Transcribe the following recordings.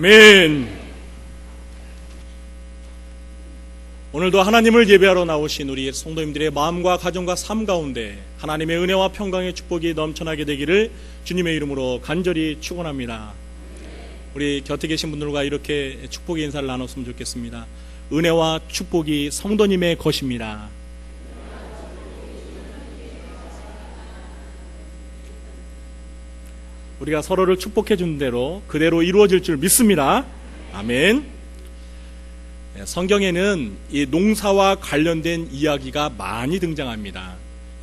아멘. 오늘도 하나님을 예배하러 나오신 우리 성도님들의 마음과 가정과 삶 가운데 하나님의 은혜와 평강의 축복이 넘쳐나게 되기를 주님의 이름으로 간절히 축원합니다. 우리 곁에 계신 분들과 이렇게 축복의 인사를 나눴으면 좋겠습니다. 은혜와 축복이 성도님의 것입니다. 우리가 서로를 축복해 준 대로 그대로 이루어질 줄 믿습니다. 아멘. 성경에는 이 농사와 관련된 이야기가 많이 등장합니다.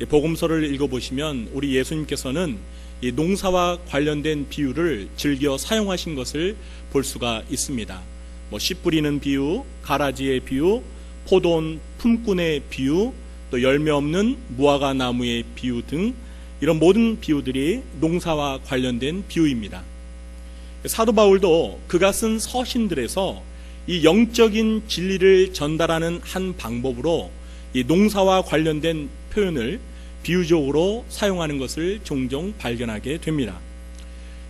복음서를 읽어보시면 우리 예수님께서는 이 농사와 관련된 비유를 즐겨 사용하신 것을 볼 수가 있습니다. 씨 뿌리는 비유, 가라지의 비유, 포도원 품꾼의 비유, 또 열매 없는 무화과 나무의 비유 등 이런 모든 비유들이 농사와 관련된 비유입니다. 사도 바울도 그가 쓴 서신들에서 이 영적인 진리를 전달하는 한 방법으로 이 농사와 관련된 표현을 비유적으로 사용하는 것을 종종 발견하게 됩니다.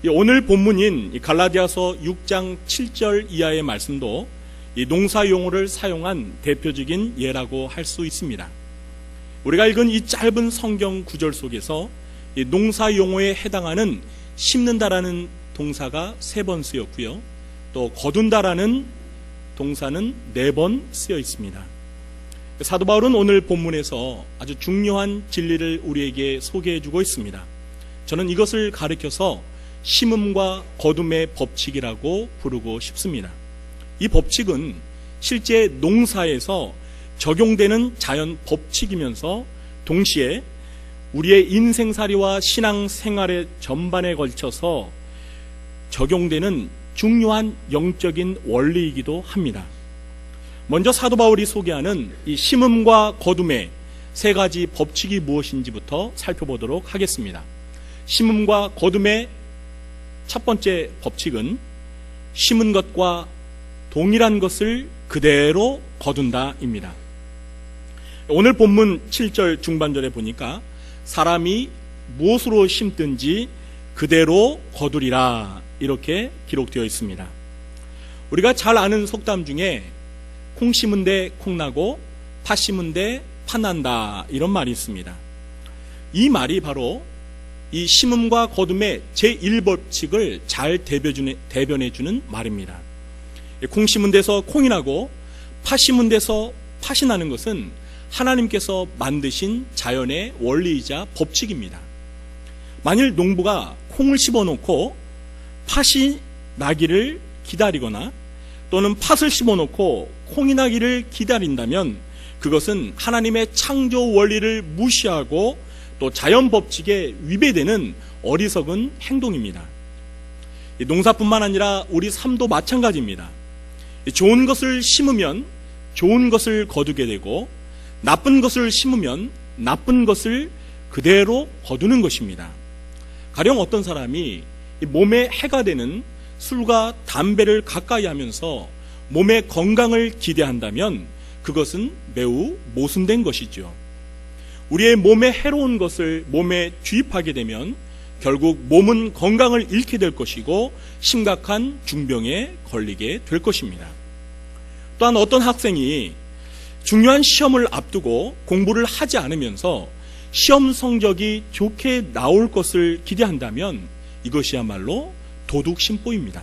오늘 본문인 갈라디아서 6장 7절 이하의 말씀도 이 농사 용어를 사용한 대표적인 예라고 할 수 있습니다. 우리가 읽은 이 짧은 성경 구절 속에서 이 농사 용어에 해당하는 심는다라는 동사가 3번 쓰였고요. 또 거둔다라는 동사는 4번 쓰여 있습니다. 사도 바울은 오늘 본문에서 아주 중요한 진리를 우리에게 소개해 주고 있습니다. 저는 이것을 가리켜서 심음과 거둠의 법칙이라고 부르고 싶습니다. 이 법칙은 실제 농사에서 적용되는 자연 법칙이면서 동시에 우리의 인생살이와 신앙생활의 전반에 걸쳐서 적용되는 중요한 영적인 원리이기도 합니다. 먼저 사도 바울이 소개하는 이 심음과 거둠의 3가지 법칙이 무엇인지부터 살펴보도록 하겠습니다. 심음과 거둠의 첫 번째 법칙은 심은 것과 동일한 것을 그대로 거둔다입니다. 오늘 본문 7절 중반절에 보니까 사람이 무엇으로 심든지 그대로 거두리라 이렇게 기록되어 있습니다. 우리가 잘 아는 속담 중에 콩 심은 데 콩 나고 팥 심은 데 팥 난다 이런 말이 있습니다. 이 말이 바로 이 심음과 거둠의 제1법칙을 잘 대변해주는 말입니다. 콩 심은 데서 콩이 나고 팥 심은 데서 팥이 나는 것은 하나님께서 만드신 자연의 원리이자 법칙입니다. 만일 농부가 콩을 심어놓고 팥이 나기를 기다리거나 또는 팥을 심어놓고 콩이 나기를 기다린다면 그것은 하나님의 창조 원리를 무시하고 또 자연 법칙에 위배되는 어리석은 행동입니다. 농사뿐만 아니라 우리 삶도 마찬가지입니다. 좋은 것을 심으면 좋은 것을 거두게 되고 나쁜 것을 심으면 나쁜 것을 그대로 거두는 것입니다. 가령 어떤 사람이 몸에 해가 되는 술과 담배를 가까이 하면서 몸의 건강을 기대한다면 그것은 매우 모순된 것이죠. 우리의 몸에 해로운 것을 몸에 주입하게 되면 결국 몸은 건강을 잃게 될 것이고 심각한 중병에 걸리게 될 것입니다. 또한 어떤 학생이 중요한 시험을 앞두고 공부를 하지 않으면서 시험 성적이 좋게 나올 것을 기대한다면 이것이야말로 도둑심보입니다.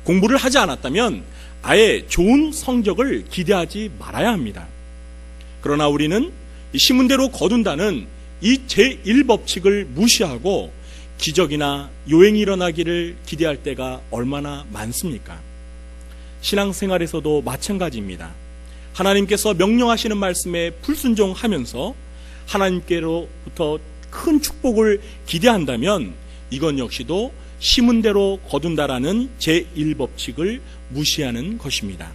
공부를 하지 않았다면 아예 좋은 성적을 기대하지 말아야 합니다. 그러나 우리는 심은 대로 거둔다는 이 제1법칙을 무시하고 기적이나 요행이 일어나기를 기대할 때가 얼마나 많습니까? 신앙생활에서도 마찬가지입니다. 하나님께서 명령하시는 말씀에 불순종하면서 하나님께로부터 큰 축복을 기대한다면 이건 역시도 심은 대로 거둔다라는 제1법칙을 무시하는 것입니다.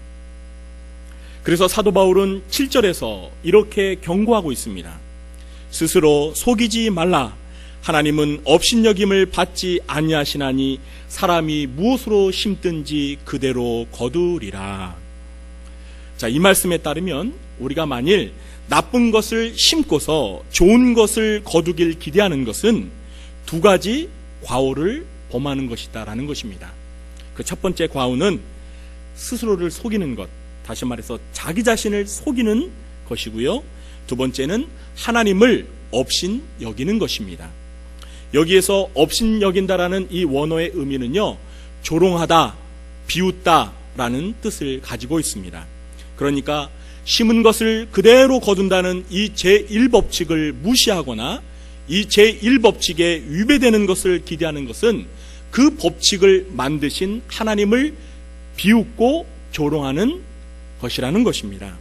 그래서 사도 바울은 7절에서 이렇게 경고하고 있습니다. 스스로 속이지 말라. 하나님은 업신여김을 받지 아니하시나니 사람이 무엇으로 심든지 그대로 거두리라. 자, 이 말씀에 따르면 우리가 만일 나쁜 것을 심고서 좋은 것을 거두길 기대하는 것은 2가지 과오를 범하는 것이다라는 것입니다. 그 첫 번째 과오는 스스로를 속이는 것, 다시 말해서 자기 자신을 속이는 것이고요. 두 번째는 하나님을 업신 여기는 것입니다. 여기에서 업신 여긴다라는 이 원어의 의미는요, 조롱하다, 비웃다라는 뜻을 가지고 있습니다. 그러니까 심은 것을 그대로 거둔다는 이 제1법칙을 무시하거나 이 제1법칙에 위배되는 것을 기대하는 것은 그 법칙을 만드신 하나님을 비웃고 조롱하는 것이라는 것입니다.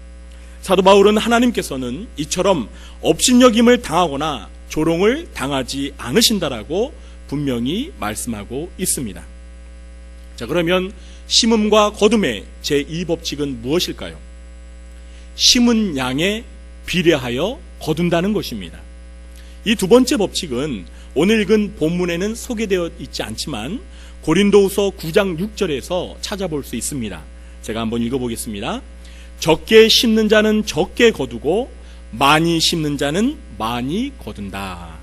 사도 바울은 하나님께서는 이처럼 업신여김을 당하거나 조롱을 당하지 않으신다라고 분명히 말씀하고 있습니다. 자, 그러면 심음과 거둠의 제2법칙은 무엇일까요? 심은 양에 비례하여 거둔다는 것입니다. 이 두 번째 법칙은 오늘 읽은 본문에는 소개되어 있지 않지만 고린도후서 9장 6절에서 찾아볼 수 있습니다. 제가 한번 읽어보겠습니다. 적게 심는 자는 적게 거두고 많이 심는 자는 많이 거둔다.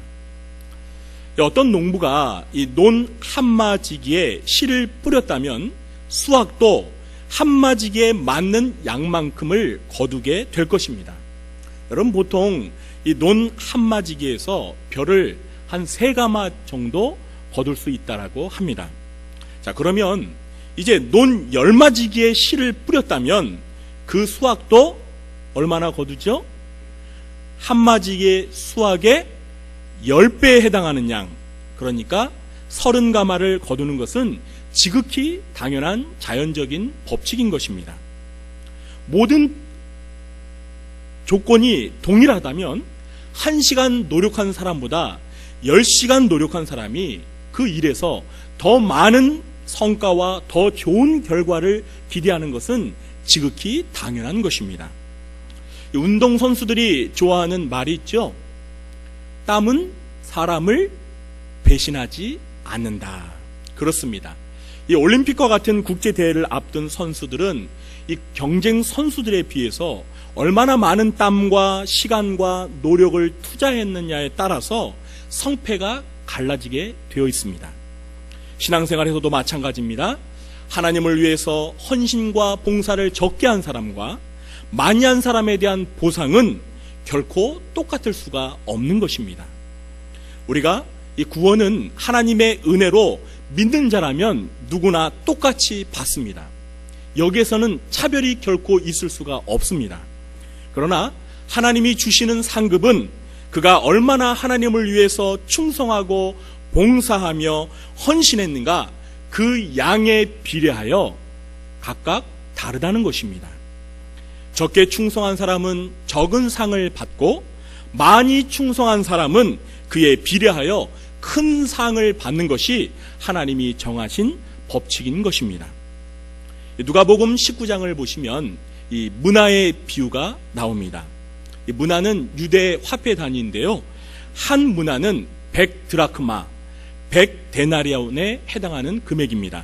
어떤 농부가 이 논 한마지기에 씨를 뿌렸다면 수확도 한마지기에 맞는 양만큼을 거두게 될 것입니다. 여러분, 보통 이 논 한마지기에서 벼를 한 3가마 정도 거둘 수 있다라고 합니다. 자, 그러면 이제 논 10마지기에 씨를 뿌렸다면 그 수확도 얼마나 거두죠? 한마지기의 수확의 10배에 해당하는 양, 그러니까 30가마를 거두는 것은 지극히 당연한 자연적인 법칙인 것입니다. 모든 조건이 동일하다면 1시간 노력한 사람보다 10시간 노력한 사람이 그 일에서 더 많은 성과와 더 좋은 결과를 기대하는 것은 지극히 당연한 것입니다. 운동선수들이 좋아하는 말이 있죠. 땀은 사람을 배신하지 않는다. 그렇습니다. 이 올림픽과 같은 국제대회를 앞둔 선수들은 이 경쟁 선수들에 비해서 얼마나 많은 땀과 시간과 노력을 투자했느냐에 따라서 성패가 갈라지게 되어 있습니다. 신앙생활에서도 마찬가지입니다. 하나님을 위해서 헌신과 봉사를 적게 한 사람과 많이 한 사람에 대한 보상은 결코 똑같을 수가 없는 것입니다. 우리가 이 구원은 하나님의 은혜로 믿는 자라면 누구나 똑같이 받습니다. 여기에서는 차별이 결코 있을 수가 없습니다. 그러나 하나님이 주시는 상급은 그가 얼마나 하나님을 위해서 충성하고 봉사하며 헌신했는가, 그 양에 비례하여 각각 다르다는 것입니다. 적게 충성한 사람은 적은 상을 받고 많이 충성한 사람은 그에 비례하여 큰 상을 받는 것이 하나님이 정하신 법칙인 것입니다. 누가복음 19장을 보시면 이 문화의 비유가 나옵니다. 이 문화는 유대 화폐 단위인데요, 한 문화는 100드라크마, 100데나리온에 해당하는 금액입니다.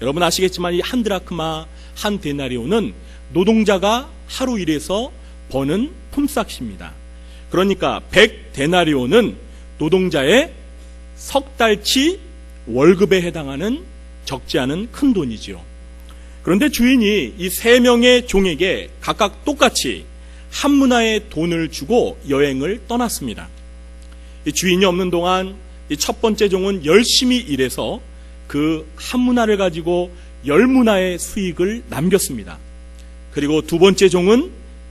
여러분 아시겠지만 이 한 드라크마, 한 데나리온은 노동자가 하루 일해서 버는 품삯입니다. 그러니까 100데나리온은 노동자의 석 달치 월급에 해당하는 적지 않은 큰 돈이지요. 그런데 주인이 이 3명의 종에게 각각 똑같이 한 문화의 돈을 주고 여행을 떠났습니다. 이 주인이 없는 동안 이 첫 번째 종은 열심히 일해서 그 한 문화를 가지고 10문화의 수익을 남겼습니다. 그리고 두 번째 종은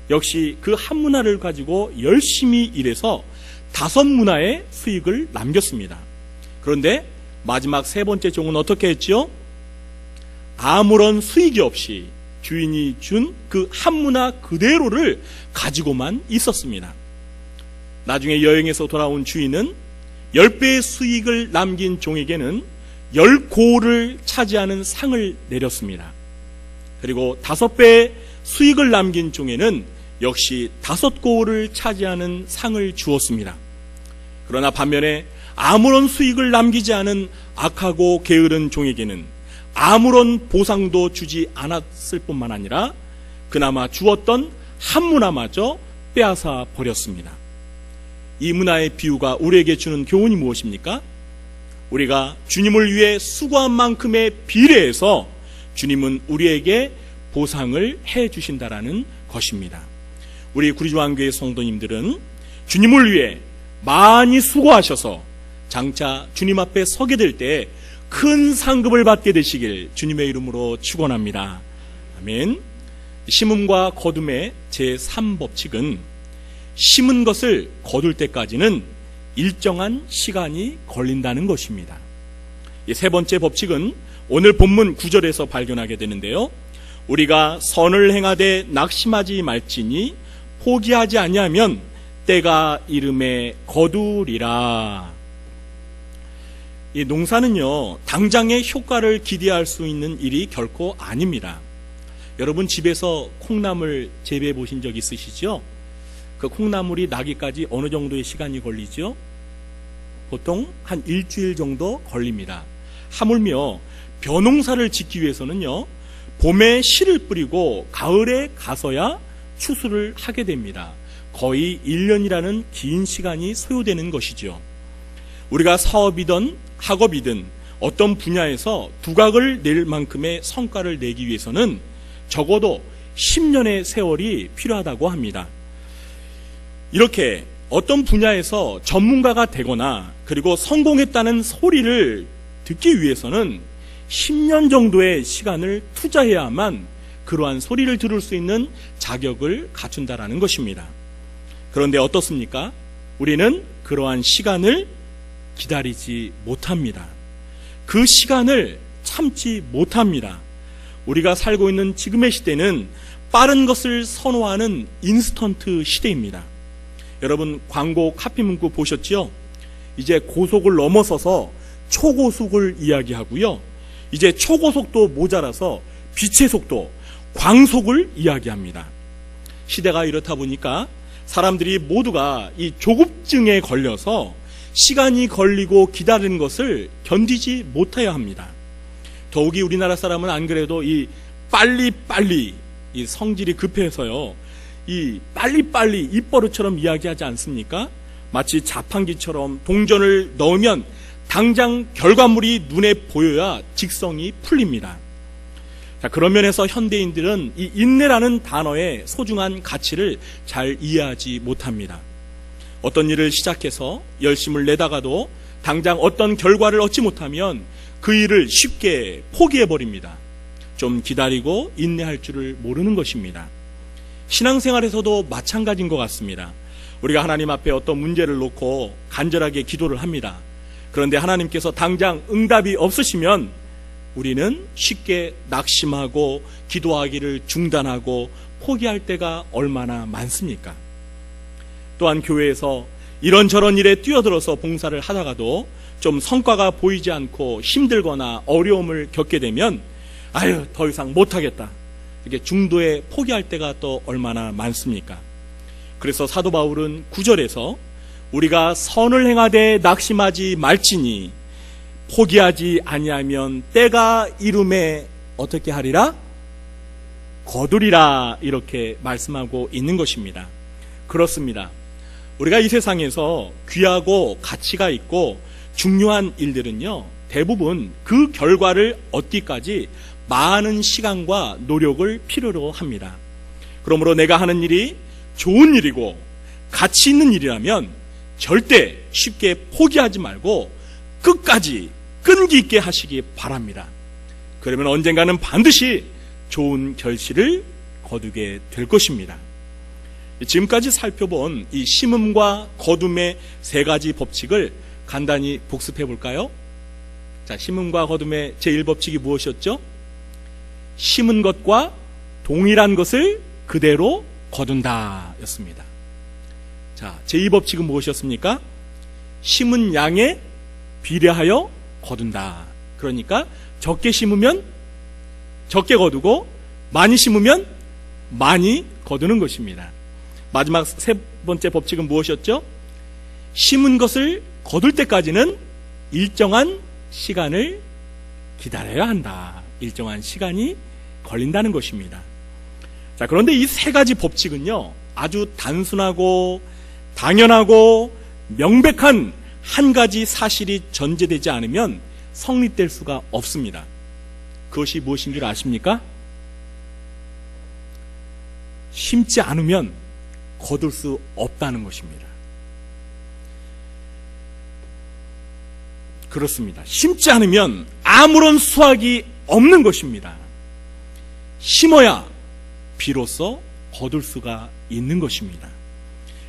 역시 그 한 문화를 가지고 열심히 일해서 5문화의 수익을 남겼습니다. 그런데 마지막 세 번째 종은 어떻게 했죠? 아무런 수익이 없이 주인이 준 그 한 문화 그대로를 가지고만 있었습니다. 나중에 여행에서 돌아온 주인은 10배의 수익을 남긴 종에게는 10고를 차지하는 상을 내렸습니다. 그리고 5배의 수익을 남긴 종에는 역시 5고를 차지하는 상을 주었습니다. 그러나 반면에 아무런 수익을 남기지 않은 악하고 게으른 종에게는 아무런 보상도 주지 않았을 뿐만 아니라 그나마 주었던 한 문화마저 빼앗아 버렸습니다. 이 문화의 비유가 우리에게 주는 교훈이 무엇입니까? 우리가 주님을 위해 수고한 만큼에 비례해서 주님은 우리에게 보상을 해 주신다라는 것입니다. 우리 구리주안교회 성도님들은 주님을 위해 많이 수고하셔서 장차 주님 앞에 서게 될 때 큰 상급을 받게 되시길 주님의 이름으로 축원합니다. 아멘. 심음과 거둠의 제3법칙은 심은 것을 거둘 때까지는 일정한 시간이 걸린다는 것입니다. 세 번째 법칙은 오늘 본문 9절에서 발견하게 되는데요. 우리가 선을 행하되 낙심하지 말지니 포기하지 아니하면 때가 이름에 거두리라. 이 농사는요, 당장의 효과를 기대할 수 있는 일이 결코 아닙니다. 여러분 집에서 콩나물 재배해 보신 적 있으시죠? 그 콩나물이 나기까지 어느 정도의 시간이 걸리죠? 보통 한 일주일 정도 걸립니다. 하물며 벼농사를 짓기 위해서는요, 봄에 씨를 뿌리고 가을에 가서야 추수를 하게 됩니다. 거의 1년이라는 긴 시간이 소요되는 것이죠. 우리가 사업이든 학업이든 어떤 분야에서 두각을 낼 만큼의 성과를 내기 위해서는 적어도 10년의 세월이 필요하다고 합니다. 이렇게 어떤 분야에서 전문가가 되거나 그리고 성공했다는 소리를 듣기 위해서는 10년 정도의 시간을 투자해야만 그러한 소리를 들을 수 있는 자격을 갖춘다라는 것입니다. 그런데 어떻습니까? 우리는 그러한 시간을 기다리지 못합니다. 그 시간을 참지 못합니다. 우리가 살고 있는 지금의 시대는 빠른 것을 선호하는 인스턴트 시대입니다. 여러분 광고 카피 문구 보셨죠? 이제 고속을 넘어서서 초고속을 이야기하고요. 이제 초고속도 모자라서 빛의 속도, 광속을 이야기합니다. 시대가 이렇다 보니까 사람들이 모두가 이 조급증에 걸려서 시간이 걸리고 기다리는 것을 견디지 못해야 합니다. 더욱이 우리나라 사람은 안 그래도 이 빨리빨리 이 성질이 급해서요, 이 빨리빨리 입버릇처럼 이야기하지 않습니까? 마치 자판기처럼 동전을 넣으면 당장 결과물이 눈에 보여야 직성이 풀립니다. 자, 그런 면에서 현대인들은 이 인내라는 단어의 소중한 가치를 잘 이해하지 못합니다. 어떤 일을 시작해서 열심을 내다가도 당장 어떤 결과를 얻지 못하면 그 일을 쉽게 포기해버립니다. 좀 기다리고 인내할 줄을 모르는 것입니다. 신앙생활에서도 마찬가지인 것 같습니다. 우리가 하나님 앞에 어떤 문제를 놓고 간절하게 기도를 합니다. 그런데 하나님께서 당장 응답이 없으시면 우리는 쉽게 낙심하고 기도하기를 중단하고 포기할 때가 얼마나 많습니까? 또한 교회에서 이런저런 일에 뛰어들어서 봉사를 하다가도 좀 성과가 보이지 않고 힘들거나 어려움을 겪게 되면 아유, 더 이상 못하겠다, 이렇게 중도에 포기할 때가 또 얼마나 많습니까? 그래서 사도 바울은 9절에서 우리가 선을 행하되 낙심하지 말지니 포기하지 아니하면 때가 이름에 어떻게 하리라? 거두리라, 이렇게 말씀하고 있는 것입니다. 그렇습니다. 우리가 이 세상에서 귀하고 가치가 있고 중요한 일들은요, 대부분 그 결과를 얻기까지 많은 시간과 노력을 필요로 합니다. 그러므로 내가 하는 일이 좋은 일이고 가치 있는 일이라면 절대 쉽게 포기하지 말고 끝까지 끈기 있게 하시기 바랍니다. 그러면 언젠가는 반드시 좋은 결실을 거두게 될 것입니다. 지금까지 살펴본 이 심음과 거둠의 세 가지 법칙을 간단히 복습해 볼까요? 자, 심음과 거둠의 제1법칙이 무엇이었죠? 심은 것과 동일한 것을 그대로 거둔다 였습니다. 자, 제2법칙은 무엇이었습니까? 심은 양에 비례하여 거둔다. 그러니까 적게 심으면 적게 거두고 많이 심으면 많이 거두는 것입니다. 마지막 세 번째 법칙은 무엇이었죠? 심은 것을 거둘 때까지는 일정한 시간을 기다려야 한다. 일정한 시간이 걸린다는 것입니다. 자, 그런데 이 세 가지 법칙은요, 아주 단순하고 당연하고 명백한 한 가지 사실이 전제되지 않으면 성립될 수가 없습니다. 그것이 무엇인 줄 아십니까? 심지 않으면 거둘 수 없다는 것입니다. 그렇습니다. 심지 않으면 아무런 수확이 없는 것입니다. 심어야 비로소 거둘 수가 있는 것입니다.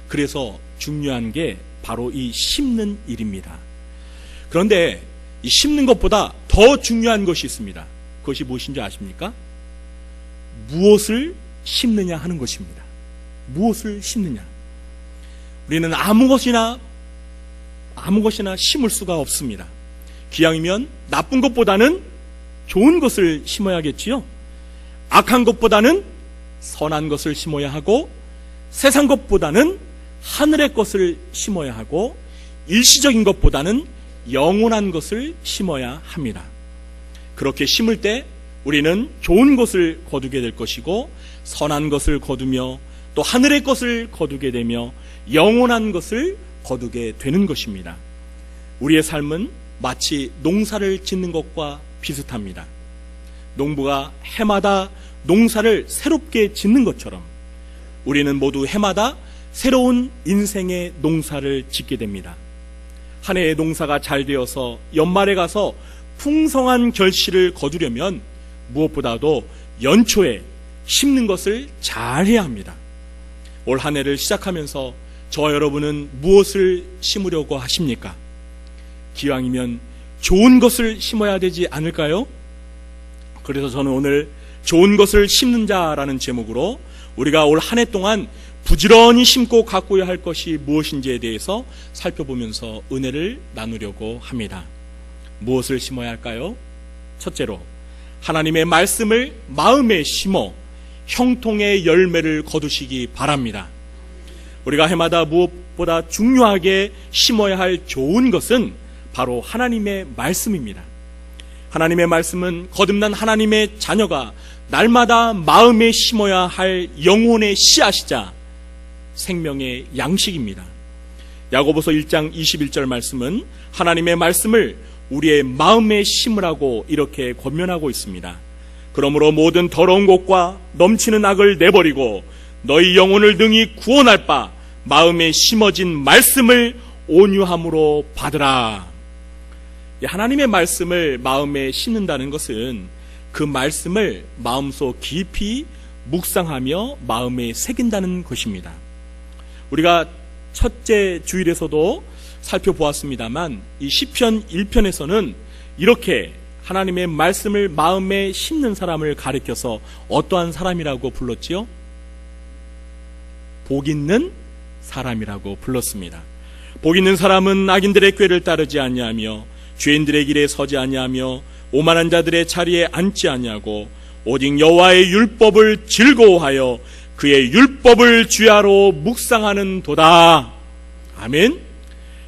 그래서 중요한 게 바로 이 심는 일입니다. 그런데 이 심는 것보다 더 중요한 것이 있습니다. 그것이 무엇인지 아십니까? 무엇을 심느냐 하는 것입니다. 무엇을 심느냐. 우리는 아무 것이나 심을 수가 없습니다. 기왕이면 나쁜 것보다는 좋은 것을 심어야겠지요. 악한 것보다는 선한 것을 심어야 하고, 세상 것보다는 하늘의 것을 심어야 하고, 일시적인 것보다는 영원한 것을 심어야 합니다. 그렇게 심을 때 우리는 좋은 것을 거두게 될 것이고, 선한 것을 거두며 또 하늘의 것을 거두게 되며 영원한 것을 거두게 되는 것입니다. 우리의 삶은 마치 농사를 짓는 것과 비슷합니다. 농부가 해마다 농사를 새롭게 짓는 것처럼 우리는 모두 해마다 새로운 인생의 농사를 짓게 됩니다. 한 해의 농사가 잘 되어서 연말에 가서 풍성한 결실을 거두려면 무엇보다도 연초에 심는 것을 잘 해야 합니다. 올 한 해를 시작하면서 저와 여러분은 무엇을 심으려고 하십니까? 기왕이면 좋은 것을 심어야 되지 않을까요? 그래서 저는 오늘 좋은 것을 심는 자라는 제목으로 우리가 올 한 해 동안 부지런히 심고 가꾸어야 할 것이 무엇인지에 대해서 살펴보면서 은혜를 나누려고 합니다. 무엇을 심어야 할까요? 첫째로 하나님의 말씀을 마음에 심어 형통의 열매를 거두시기 바랍니다. 우리가 해마다 무엇보다 중요하게 심어야 할 좋은 것은 바로 하나님의 말씀입니다. 하나님의 말씀은 거듭난 하나님의 자녀가 날마다 마음에 심어야 할 영혼의 씨앗이자 생명의 양식입니다. 야고보서 1장 21절 말씀은 하나님의 말씀을 우리의 마음에 심으라고 이렇게 권면하고 있습니다. 그러므로 모든 더러운 것과 넘치는 악을 내버리고 너희 영혼을 능히 구원할 바 마음에 심어진 말씀을 온유함으로 받으라. 하나님의 말씀을 마음에 심는다는 것은 그 말씀을 마음속 깊이 묵상하며 마음에 새긴다는 것입니다. 우리가 첫째 주일에서도 살펴보았습니다만 이 시편 1편에서는 이렇게 하나님의 말씀을 마음에 심는 사람을 가리켜서 어떠한 사람이라고 불렀지요? 복 있는 사람이라고 불렀습니다. 복 있는 사람은 악인들의 꾀를 따르지 아니하며 죄인들의 길에 서지 아니하며 오만한 자들의 자리에 앉지 아니하고 오직 여호와의 율법을 즐거워하여 그의 율법을 주야로 묵상하는 도다. 아멘.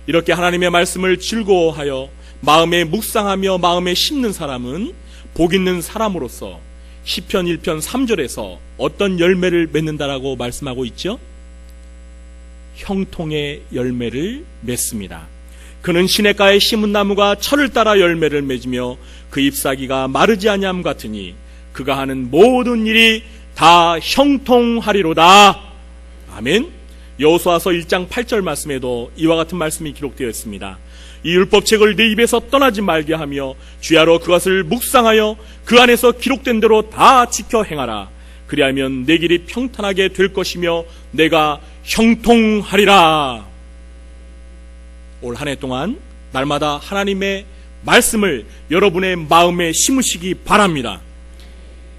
이렇게 하나님의 말씀을 즐거워하여 마음에 묵상하며 마음에 심는 사람은 복 있는 사람으로서 시편 1편 3절에서 어떤 열매를 맺는다라고 말씀하고 있죠? 형통의 열매를 맺습니다. 그는 시냇가에 심은 나무가 철을 따라 열매를 맺으며 그 잎사귀가 마르지 아니함 같으니 그가 하는 모든 일이 다 형통하리로다. 아멘. 여호수아서 1장 8절 말씀에도 이와 같은 말씀이 기록되어 있습니다. 이 율법책을 내 입에서 떠나지 말게 하며 주야로 그것을 묵상하여 그 안에서 기록된 대로 다 지켜 행하라. 그리하면 내 길이 평탄하게 될 것이며 내가 형통하리라. 올 한 해 동안 날마다 하나님의 말씀을 여러분의 마음에 심으시기 바랍니다.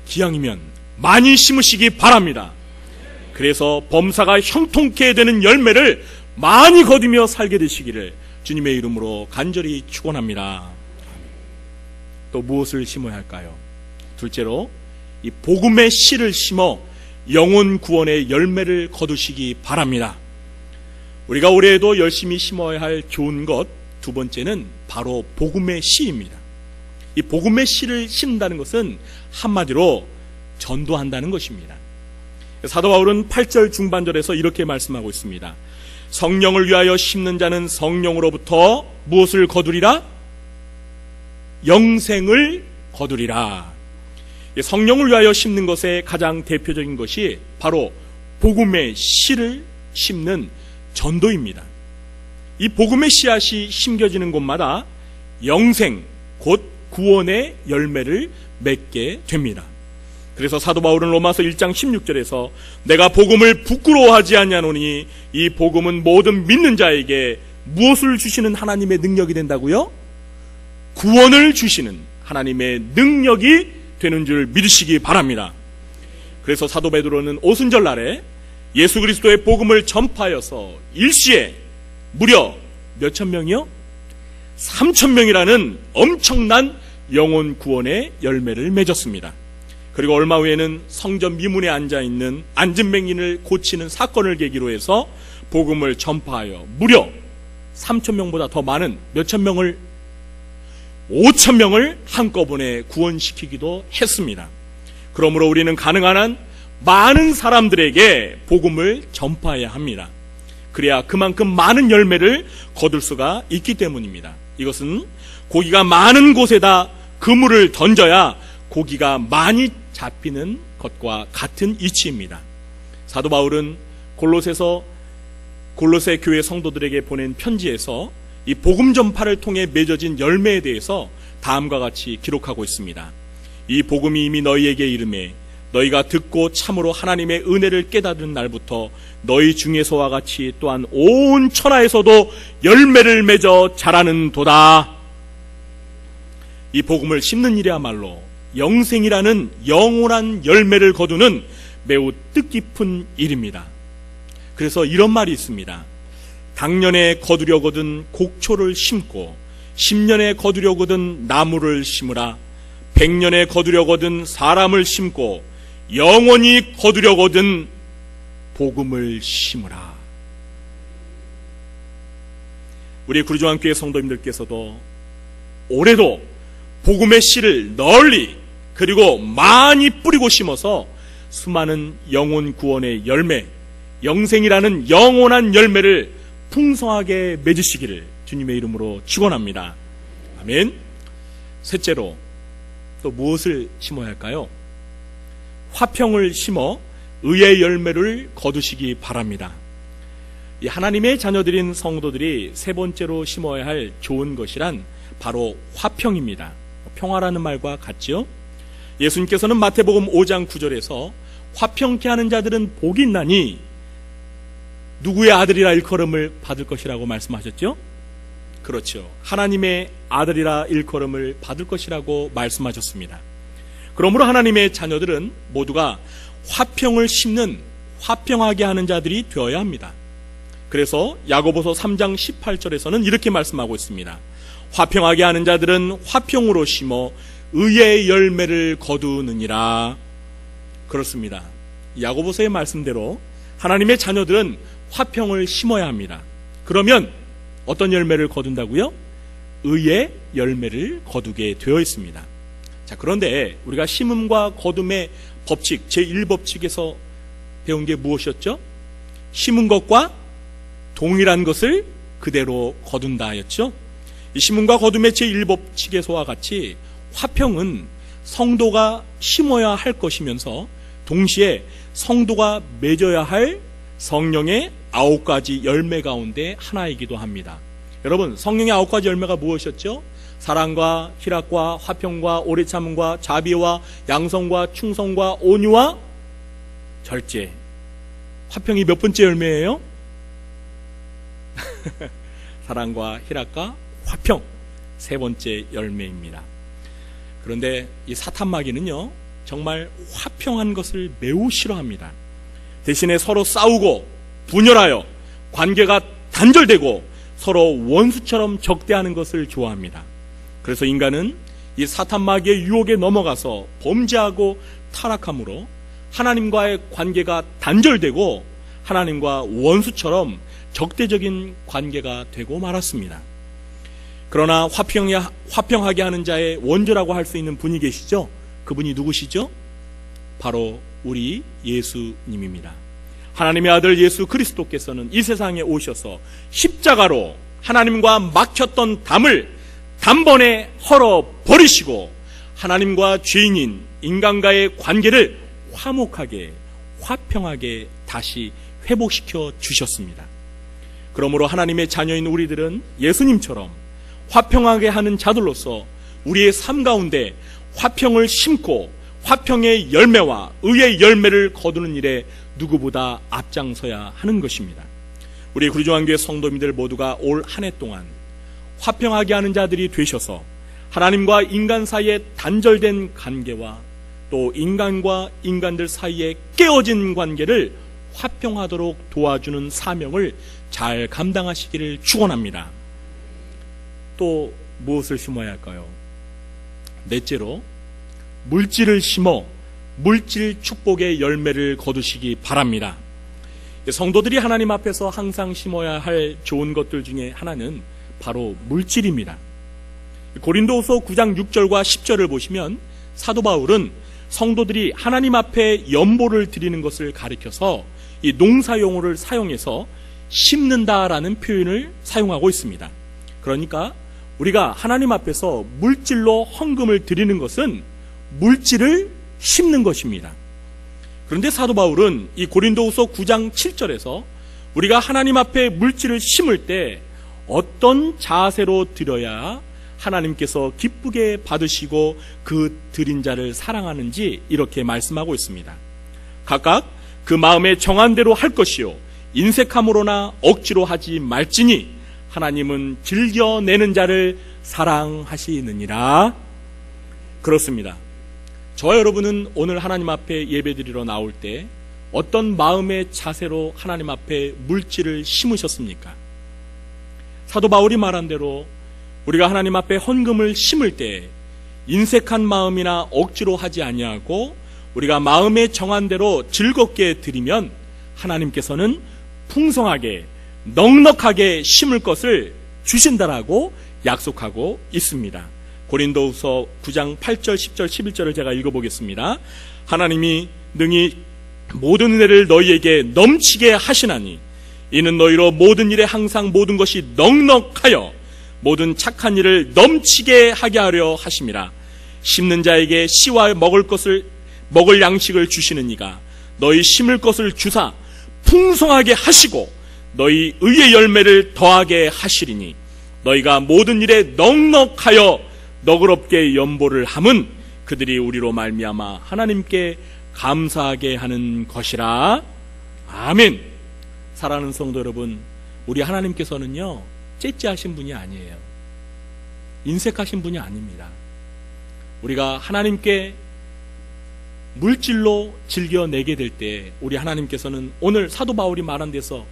기왕이면 많이 심으시기 바랍니다. 그래서 범사가 형통케 되는 열매를 많이 거두며 살게 되시기를 주님의 이름으로 간절히 축원합니다. 또 무엇을 심어야 할까요? 둘째로 이 복음의 씨를 심어 영혼 구원의 열매를 거두시기 바랍니다. 우리가 올해에도 열심히 심어야 할 좋은 것 두 번째는 바로 복음의 씨입니다. 이 복음의 씨를 심는다는 것은 한마디로 전도한다는 것입니다. 사도 바울은 8절 중반절에서 이렇게 말씀하고 있습니다. 성령을 위하여 심는 자는 성령으로부터 무엇을 거두리라? 영생을 거두리라. 성령을 위하여 심는 것의 가장 대표적인 것이 바로 복음의 씨를 심는 전도입니다. 이 복음의 씨앗이 심겨지는 곳마다 영생, 곧 구원의 열매를 맺게 됩니다. 그래서 사도 바울은 로마서 1장 16절에서 내가 복음을 부끄러워하지 아니하노니 이 복음은 모든 믿는 자에게 무엇을 주시는 하나님의 능력이 된다고요? 구원을 주시는 하나님의 능력이 되는 줄 믿으시기 바랍니다. 그래서 사도 베드로는 오순절날에 예수 그리스도의 복음을 전파하여서 일시에 무려 몇천 명이요? 3,000명이라는 엄청난 영혼 구원의 열매를 맺었습니다. 그리고 얼마 후에는 성전 미문에 앉아있는 안진뱅이를 고치는 사건을 계기로 해서 복음을 전파하여 무려 3,000명보다 더 많은 몇천 명을 5,000명을 한꺼번에 구원시키기도 했습니다. 그러므로 우리는 가능한 한 많은 사람들에게 복음을 전파해야 합니다. 그래야 그만큼 많은 열매를 거둘 수가 있기 때문입니다. 이것은 고기가 많은 곳에다 그물을 던져야 고기가 많이 잡히는 것과 같은 이치입니다. 사도 바울은 골로새 교회 성도들에게 보낸 편지에서 이 복음 전파를 통해 맺어진 열매에 대해서 다음과 같이 기록하고 있습니다. 이 복음이 이미 너희에게 이르매 너희가 듣고 참으로 하나님의 은혜를 깨달은 날부터 너희 중에서와 같이 또한 온 천하에서도 열매를 맺어 자라는 도다. 이 복음을 심는 일이야말로 영생이라는 영원한 열매를 거두는 매우 뜻깊은 일입니다. 그래서 이런 말이 있습니다. 당년에 거두려거든 곡초를 심고 10년에 거두려거든 나무를 심으라. 100년에 거두려거든 사람을 심고 영원히 거두려거든 복음을 심으라. 우리 구리조한교회 성도님들께서도 올해도 복음의 씨를 널리 그리고 많이 뿌리고 심어서 수많은 영혼 구원의 열매, 영생이라는 영원한 열매를 풍성하게 맺으시기를 주님의 이름으로 축원합니다. 아멘. 셋째로 또 무엇을 심어야 할까요? 화평을 심어 의의 열매를 거두시기 바랍니다. 이 하나님의 자녀들인 성도들이 세 번째로 심어야 할 좋은 것이란 바로 화평입니다. 평화라는 말과 같죠? 예수님께서는 마태복음 5장 9절에서 화평케 하는 자들은 복이 있나니 누구의 아들이라 일컬음을 받을 것이라고 말씀하셨죠? 그렇죠. 하나님의 아들이라 일컬음을 받을 것이라고 말씀하셨습니다. 그러므로 하나님의 자녀들은 모두가 화평을 심는 화평하게 하는 자들이 되어야 합니다. 그래서 야고보서 3장 18절에서는 이렇게 말씀하고 있습니다. 화평하게 하는 자들은 화평으로 심어 의의 열매를 거두느니라. 그렇습니다. 야고보서의 말씀대로 하나님의 자녀들은 화평을 심어야 합니다. 그러면 어떤 열매를 거둔다고요? 의의 열매를 거두게 되어 있습니다. 자, 그런데 우리가 심음과 거둠의 법칙, 제1법칙에서 배운 게 무엇이었죠? 심은 것과 동일한 것을 그대로 거둔다 하였죠? 이 심음과 거둠의 제1법칙에서와 같이 화평은 성도가 심어야 할 것이면서 동시에 성도가 맺어야 할 성령의 9가지 열매 가운데 하나이기도 합니다. 여러분, 성령의 9가지 열매가 무엇이었죠? 사랑과 희락과 화평과 오래 참음과 자비와 양성과 충성과 온유와 절제. 화평이 몇 번째 열매예요? 사랑과 희락과 화평, 세 번째 열매입니다. 그런데 이 사탄마귀는요, 정말 화평한 것을 매우 싫어합니다. 대신에 서로 싸우고 분열하여 관계가 단절되고 서로 원수처럼 적대하는 것을 좋아합니다. 그래서 인간은 이 사탄마귀의 유혹에 넘어가서 범죄하고 타락함으로 하나님과의 관계가 단절되고 하나님과 원수처럼 적대적인 관계가 되고 말았습니다. 그러나 화평하게 하는 자의 원조라고 할 수 있는 분이 계시죠? 그분이 누구시죠? 바로 우리 예수님입니다. 하나님의 아들 예수 그리스도께서는 이 세상에 오셔서 십자가로 하나님과 막혔던 담을 단번에 헐어버리시고 하나님과 죄인인 인간과의 관계를 화목하게 화평하게 다시 회복시켜 주셨습니다. 그러므로 하나님의 자녀인 우리들은 예수님처럼 화평하게 하는 자들로서 우리의 삶 가운데 화평을 심고 화평의 열매와 의의 열매를 거두는 일에 누구보다 앞장서야 하는 것입니다. 우리 구리조한교회 성도님들 모두가 올 한 해 동안 화평하게 하는 자들이 되셔서 하나님과 인간 사이에 단절된 관계와 또 인간과 인간들 사이에 깨어진 관계를 화평하도록 도와주는 사명을 잘 감당하시기를 축원합니다. 또 무엇을 심어야 할까요? 넷째로 물질을 심어 물질 축복의 열매를 거두시기 바랍니다. 성도들이 하나님 앞에서 항상 심어야 할 좋은 것들 중에 하나는 바로 물질입니다. 고린도후서 9장 6절과 10절을 보시면 사도 바울은 성도들이 하나님 앞에 연보를 드리는 것을 가리켜서 이 농사용어를 사용해서 심는다라는 표현을 사용하고 있습니다. 그러니까 우리가 하나님 앞에서 물질로 헌금을 드리는 것은 물질을 심는 것입니다. 그런데 사도 바울은 이 고린도후서 9장 7절에서 우리가 하나님 앞에 물질을 심을 때 어떤 자세로 드려야 하나님께서 기쁘게 받으시고 그 드린 자를 사랑하는지 이렇게 말씀하고 있습니다. 각각 그 마음에 정한 대로 할 것이요 인색함으로나 억지로 하지 말지니 하나님은 즐겨내는 자를 사랑하시느니라. 그렇습니다. 저와 여러분은 오늘 하나님 앞에 예배드리러 나올 때 어떤 마음의 자세로 하나님 앞에 물질을 심으셨습니까? 사도 바울이 말한 대로 우리가 하나님 앞에 헌금을 심을 때 인색한 마음이나 억지로 하지 아니하고 우리가 마음에 정한 대로 즐겁게 드리면 하나님께서는 풍성하게 넉넉하게 심을 것을 주신다라고 약속하고 있습니다. 고린도후서 9장 8절, 10절, 11절을 제가 읽어보겠습니다. 하나님이 능히 모든 은혜를 너희에게 넘치게 하시나니 이는 너희로 모든 일에 항상 모든 것이 넉넉하여 모든 착한 일을 넘치게 하게 하려 하심이라. 심는 자에게 씨와 먹을 양식을 주시는 이가 너희 심을 것을 주사 풍성하게 하시고 너희 의의 열매를 더하게 하시리니 너희가 모든 일에 넉넉하여 너그럽게 연보를 함은 그들이 우리로 말미암아 하나님께 감사하게 하는 것이라. 아멘. 사랑하는 성도 여러분, 우리 하나님께서는요 째째하신 분이 아니에요. 인색하신 분이 아닙니다. 우리가 하나님께 물질로 즐겨내게 될 때 우리 하나님께서는 오늘 사도 바울이 말한 데서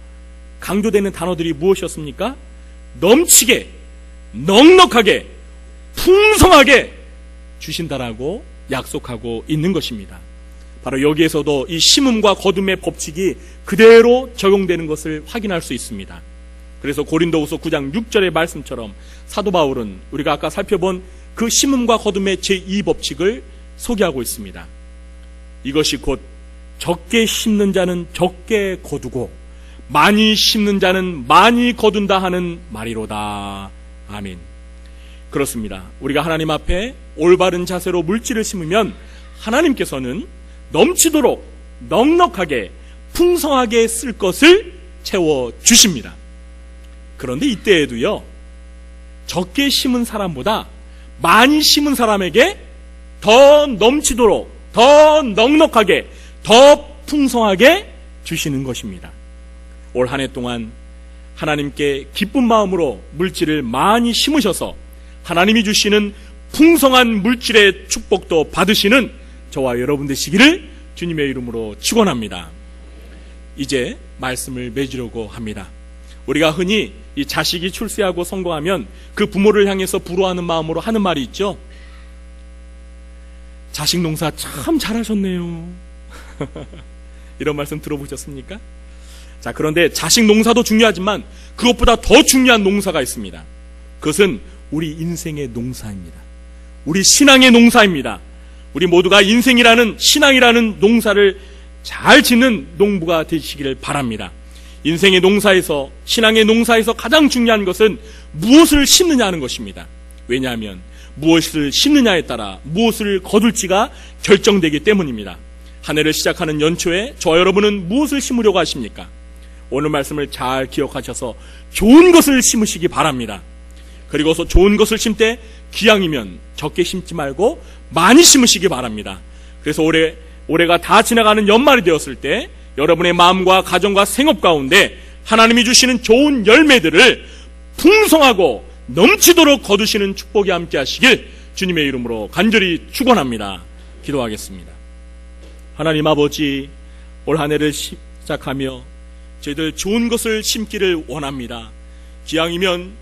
강조되는 단어들이 무엇이었습니까? 넘치게, 넉넉하게, 풍성하게 주신다라고 약속하고 있는 것입니다. 바로 여기에서도 이 심음과 거둠의 법칙이 그대로 적용되는 것을 확인할 수 있습니다. 그래서 고린도후서 9장 6절의 말씀처럼 사도 바울은 우리가 아까 살펴본 그 심음과 거둠의 제2법칙을 소개하고 있습니다. 이것이 곧 적게 심는 자는 적게 거두고 많이 심는 자는 많이 거둔다 하는 말이로다. 아멘. 그렇습니다. 우리가 하나님 앞에 올바른 자세로 물질을 심으면 하나님께서는 넘치도록 넉넉하게 풍성하게 쓸 것을 채워주십니다. 그런데 이때에도요 적게 심은 사람보다 많이 심은 사람에게 더 넘치도록 더 넉넉하게 더 풍성하게 주시는 것입니다. 올 한 해 동안 하나님께 기쁜 마음으로 물질을 많이 심으셔서 하나님이 주시는 풍성한 물질의 축복도 받으시는 저와 여러분 되시기를 주님의 이름으로 축원합니다. 이제 말씀을 맺으려고 합니다. 우리가 흔히 이 자식이 출세하고 성공하면 그 부모를 향해서 부러워하는 마음으로 하는 말이 있죠. 자식 농사 참 잘하셨네요. 이런 말씀 들어보셨습니까? 자, 그런데 자식 농사도 중요하지만 그것보다 더 중요한 농사가 있습니다. 그것은 우리 인생의 농사입니다. 우리 신앙의 농사입니다. 우리 모두가 인생이라는 신앙이라는 농사를 잘 짓는 농부가 되시기를 바랍니다. 인생의 농사에서, 신앙의 농사에서 가장 중요한 것은 무엇을 심느냐 하는 것입니다. 왜냐하면 무엇을 심느냐에 따라 무엇을 거둘지가 결정되기 때문입니다. 한 해를 시작하는 연초에 저와 여러분은 무엇을 심으려고 하십니까? 오늘 말씀을 잘 기억하셔서 좋은 것을 심으시기 바랍니다. 그리고서 좋은 것을 심때 기왕이면 적게 심지 말고 많이 심으시기 바랍니다. 그래서 올해가 다 지나가는 연말이 되었을 때 여러분의 마음과 가정과 생업 가운데 하나님이 주시는 좋은 열매들을 풍성하고 넘치도록 거두시는 축복이 함께 하시길 주님의 이름으로 간절히 축원합니다. 기도하겠습니다. 하나님 아버지, 올 한 해를 시작하며 저희들 좋은 것을 심기를 원합니다. 기왕이면